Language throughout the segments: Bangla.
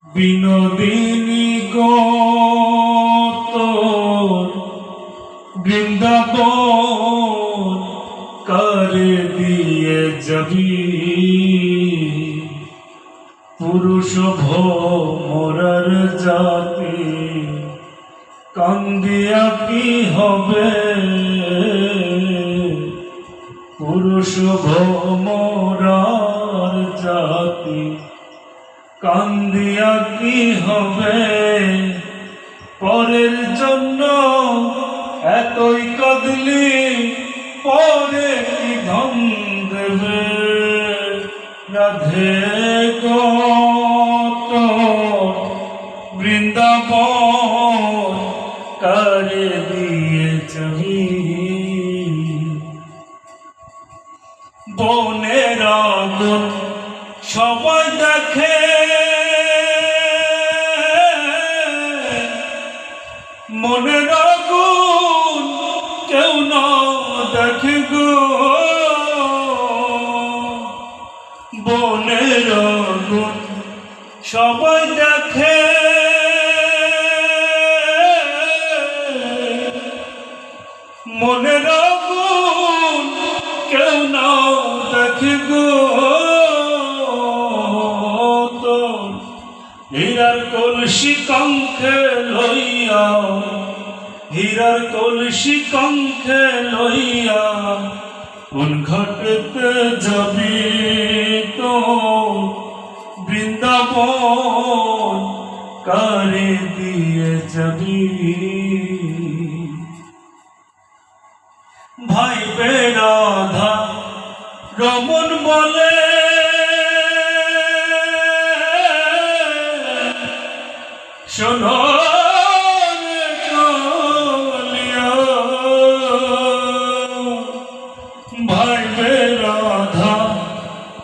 বিনোদিনী গো তোর বৃন্দাবন করে দিয়ে যাবি পুরুষ ভোমরার জাতি কান্দিয়া কি হবে পুরুষ ভোমরার জাতি কান্দিয়া কি হবে পরের জন্য এতই কাঁদলি পরে কি ধন দেবে রাধে গো তোর বৃন্দাবন করে দিয়ে যাবি বনের আগুন সবাই দেখে মনের আগুন কেউ না দেখে গো বনের আগুন সবাই দেখে মনের আগুন কেউ না দেখে গো হীরার কলসি কঙ্খে লইয়া হীরার কলসি কঙ্খে লইয়া কোন ঘাটেতে যাবি তো বৃন্দাবন করে দিয়ে যাবি ভাই রাধা রমন বলে শোনো ভাই রাধা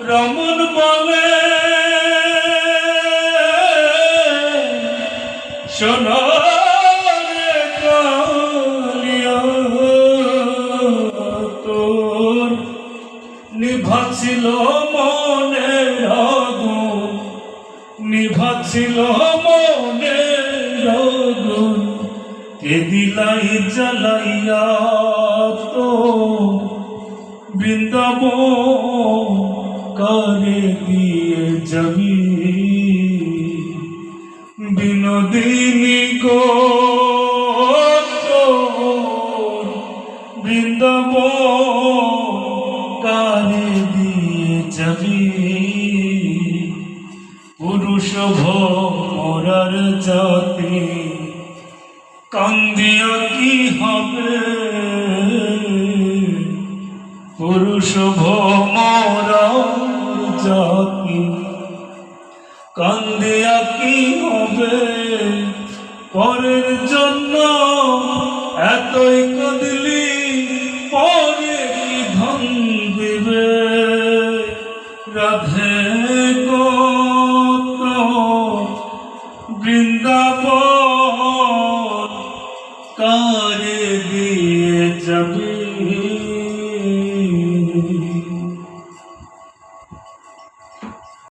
রমন বলে শোনো তোর নিভাছিল মনের আগুন নিভাছিল মনের আগুন কে দিলাই জ্বালাইয়া তো বৃন্দাবন করে দিয়ে যাবি বিনোদিনী গো তোর বৃন্দাবন করে দিয়ে যাবি পুরুষ ভোমরার জাতি কান্দিয়া কি হবে পুরুষ ভোমরার জাতি কান্দিয়া কি হবে পরের জন্য এতই কাঁদলি পরে কি ধন দিবে রাধে গো বৃন্দাবন করে দিয়ে যাবি।